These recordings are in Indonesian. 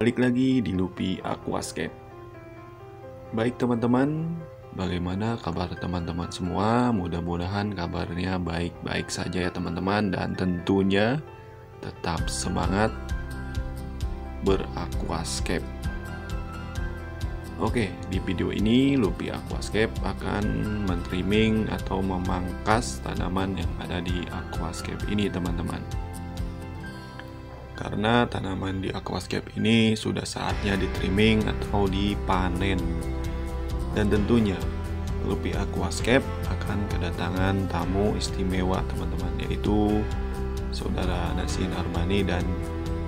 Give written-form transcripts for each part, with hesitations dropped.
Balik lagi di Lupi Aquascape. Baik teman-teman, bagaimana kabar teman-teman semua? Mudah-mudahan kabarnya baik-baik saja ya teman-teman. Dan tentunya tetap semangat beraquascape. Oke, di video ini Lupi Aquascape akan men-trimming atau memangkas tanaman yang ada di aquascape ini teman-teman. Karena tanaman di aquascape ini sudah saatnya di-trimming atau dipanen. Dan tentunya Lupi Aquascape akan kedatangan tamu istimewa teman-teman, yaitu Saudara Nasin Arbani dan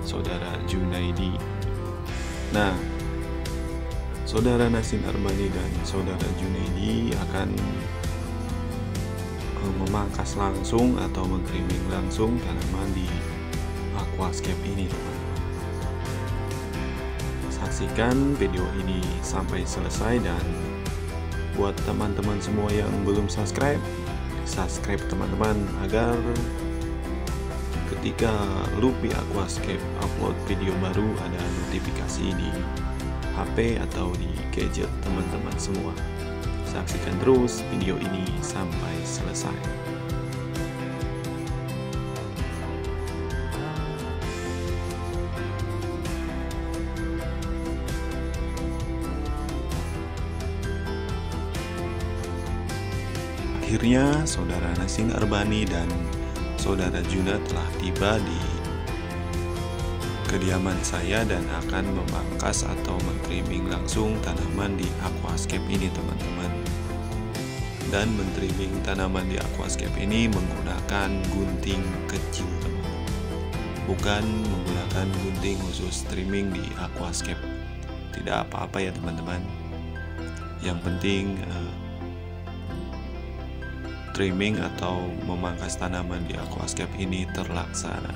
Saudara Junaidi. Nah, Saudara Nasin Arbani dan Saudara Junaidi akan memangkas langsung atau men-trimming langsung tanaman di aquascape ini teman-teman. Saksikan video ini sampai selesai, dan buat teman-teman semua yang belum subscribe teman-teman, agar ketika Lupi Aquascape upload video baru ada notifikasi di HP atau di gadget teman-teman semua. Saksikan terus video ini sampai selesai. Akhirnya Saudara Nasin Arbani dan Saudara Juna telah tiba di kediaman saya dan akan memangkas atau men-trimming langsung tanaman di aquascape ini teman-teman. Dan men-trimming tanaman di aquascape ini menggunakan gunting kecil teman-teman, bukan menggunakan gunting khusus trimming di aquascape. Tidak apa-apa ya teman-teman, yang penting trimming atau memangkas tanaman di aquascape ini terlaksana.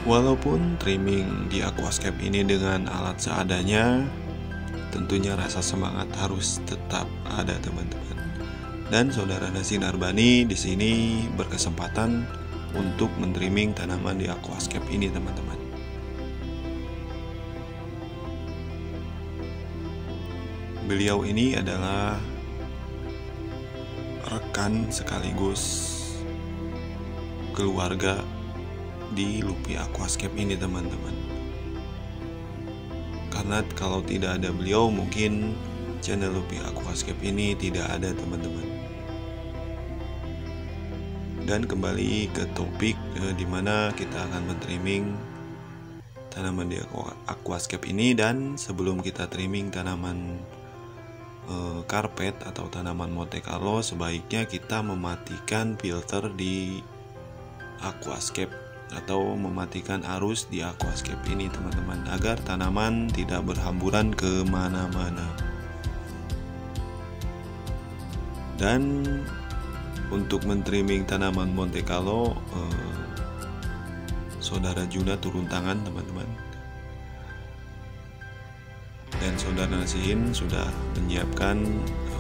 Walaupun trimming di aquascape ini dengan alat seadanya, tentunya rasa semangat harus tetap ada teman-teman. Dan Saudara Nasin Arbani di sini berkesempatan untuk men-trimming tanaman di aquascape ini teman-teman. Beliau ini adalah rekan sekaligus keluarga di Lupi Aquascape ini teman-teman. Karena kalau tidak ada beliau, mungkin channel Lupi Aquascape ini tidak ada teman-teman. Dan kembali ke topik dimana kita akan men-trimming tanaman di aquascape ini. Dan sebelum kita trimming tanaman karpet atau tanaman Monte Carlo, sebaiknya kita mematikan filter di aquascape atau mematikan arus di aquascape ini teman-teman, agar tanaman tidak berhamburan kemana-mana. Dan untuk men-trimming tanaman Monte Carlo, Saudara Juna turun tangan teman-teman, dan Saudara Nasin sudah menyiapkan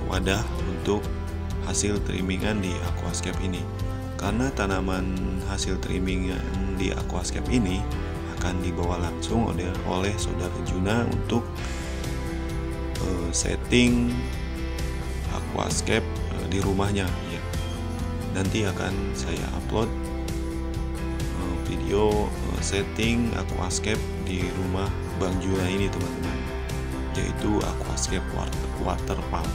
wadah untuk hasil trimmingan di aquascape ini. Karena tanaman hasil trimming di aquascape ini akan dibawa langsung oleh Saudara Juna untuk setting aquascape di rumahnya ya. Nanti akan saya upload video setting aquascape di rumah Bang Juna ini teman-teman, yaitu aquascape water pump.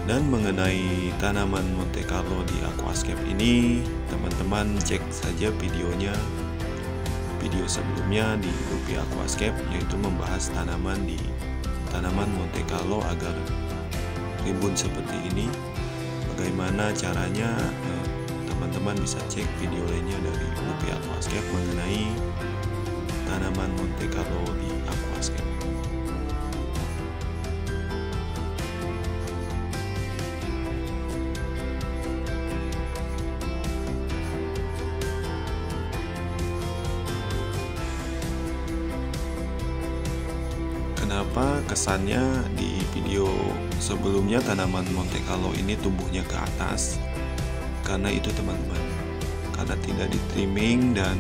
Dan mengenai tanaman Monte Carlo di aquascape ini, teman-teman cek saja video sebelumnya di Lupi Aquascape, yaitu membahas tanaman Monte Carlo agar rimbun seperti ini. Bagaimana caranya, teman-teman bisa cek video lainnya dari Lupi Aquascape mengenai tanaman Monte Carlo di aquascape. Kenapa kesannya di video sebelumnya tanaman Monte Carlo ini tumbuhnya ke atas? Karena itu teman-teman, karena tidak di trimming dan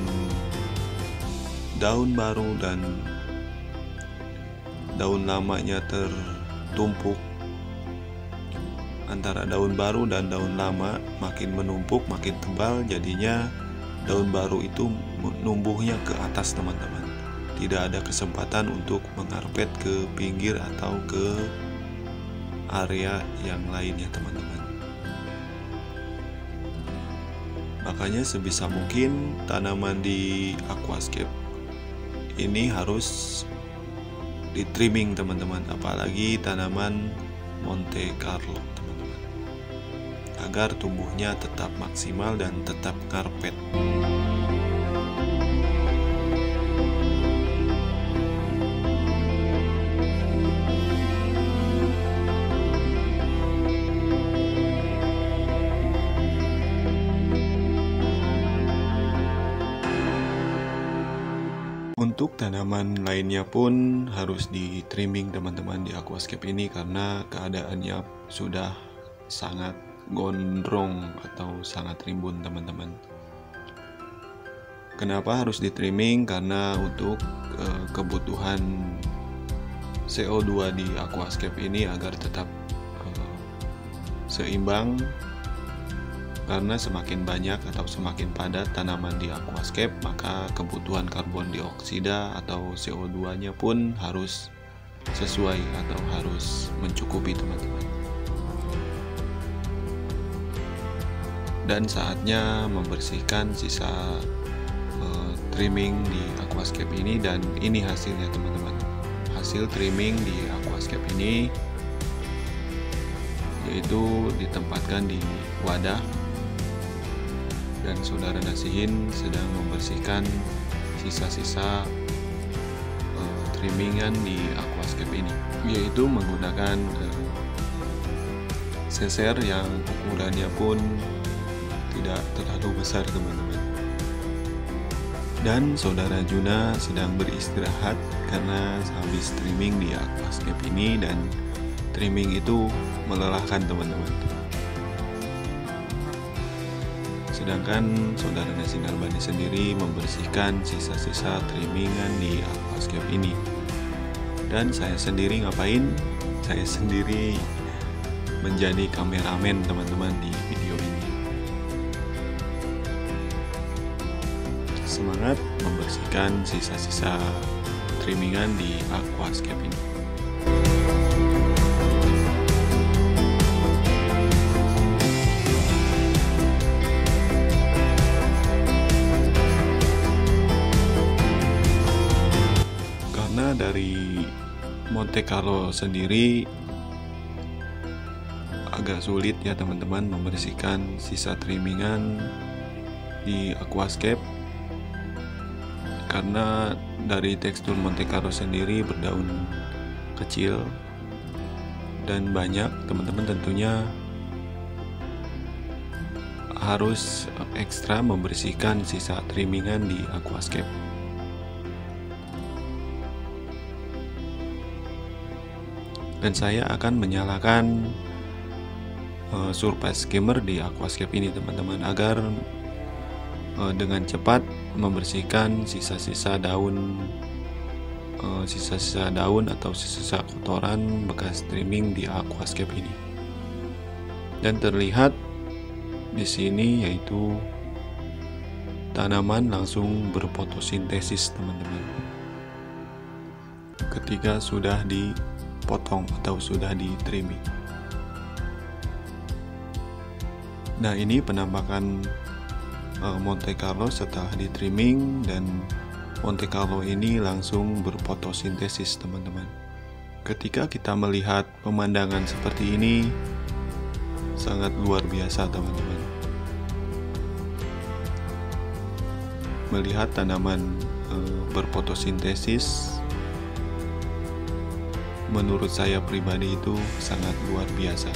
daun baru dan daun lamanya tertumpuk, antara daun baru dan daun lama makin menumpuk, makin tebal, jadinya daun baru itu numbuhnya ke atas teman-teman. Tidak ada kesempatan untuk mengarpet ke pinggir atau ke area yang lainnya teman-teman. Makanya sebisa mungkin tanaman di aquascape ini harus di trimming teman-teman, apalagi tanaman Monte Carlo teman-teman, agar tumbuhnya tetap maksimal dan tetap karpet. Untuk tanaman lainnya pun harus di trimming teman-teman di aquascape ini, karena keadaannya sudah sangat gondrong atau sangat rimbun teman-teman. Kenapa harus di trimming? Karena untuk kebutuhan CO2 di aquascape ini agar tetap seimbang, karena semakin banyak atau semakin padat tanaman di aquascape, maka kebutuhan karbon dioksida atau CO2-nya pun harus sesuai atau harus mencukupi teman-teman. Dan saatnya membersihkan sisa trimming di aquascape ini, dan ini hasilnya teman-teman. Hasil trimming di aquascape ini yaitu ditempatkan di wadah, dan saudara Nasihin sedang membersihkan sisa-sisa trimmingan di aquascape ini, yaitu menggunakan seser yang ukurannya pun tidak terlalu besar teman-teman. Dan saudara Juna sedang beristirahat karena habis trimming di aquascape ini, dan trimming itu melelahkan teman-teman. Sedangkan saudara Nasin Albani sendiri membersihkan sisa-sisa trimmingan di aquascape ini. Dan saya sendiri ngapain? Saya sendiri menjadi kameramen teman-teman di video ini. Semangat membersihkan sisa-sisa trimmingan di aquascape ini. Dari Monte Carlo sendiri agak sulit ya teman-teman membersihkan sisa trimmingan di aquascape, karena dari tekstur Monte Carlo sendiri berdaun kecil dan banyak teman-teman, tentunya harus ekstra membersihkan sisa trimmingan di aquascape. Dan saya akan menyalakan surface skimmer di aquascape ini teman-teman, agar dengan cepat membersihkan sisa-sisa daun atau sisa-sisa kotoran bekas trimming di aquascape ini. Dan terlihat di sini yaitu tanaman langsung berfotosintesis teman-teman ketika sudah dipotong atau sudah di trimming. Nah, ini penampakan Monte Carlo setelah di trimming, dan Monte Carlo ini langsung berfotosintesis teman-teman. Ketika kita melihat pemandangan seperti ini, sangat luar biasa teman-teman. Melihat tanaman berfotosintesis, menurut saya pribadi itu sangat luar biasa.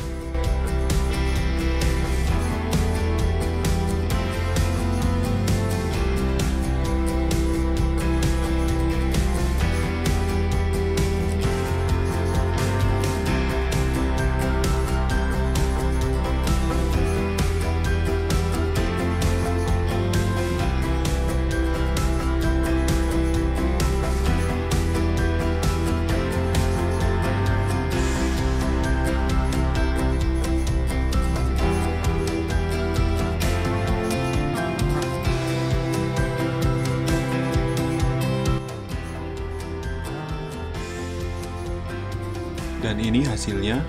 Dan ini hasilnya,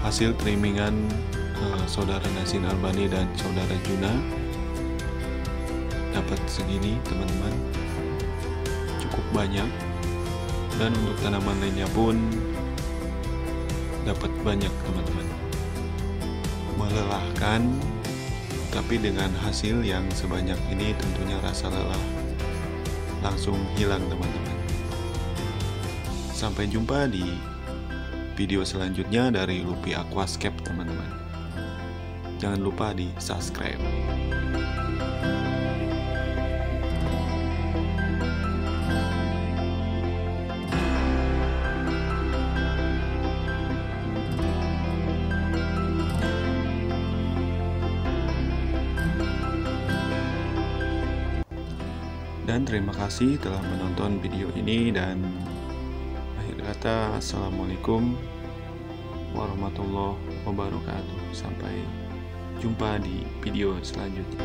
hasil trimmingan saudara Nasin Albani dan saudara Juna. Dapat segini teman-teman, cukup banyak. Dan untuk tanaman lainnya pun dapat banyak teman-teman. Melelahkan, tapi dengan hasil yang sebanyak ini tentunya rasa lelah langsung hilang teman-teman. Sampai jumpa di video selanjutnya dari Lupi Aquascape teman-teman. Jangan lupa di subscribe. Dan terima kasih telah menonton video ini, dan akhir kata assalamualaikum warahmatullahi wabarakatuh. Sampai jumpa di video selanjutnya.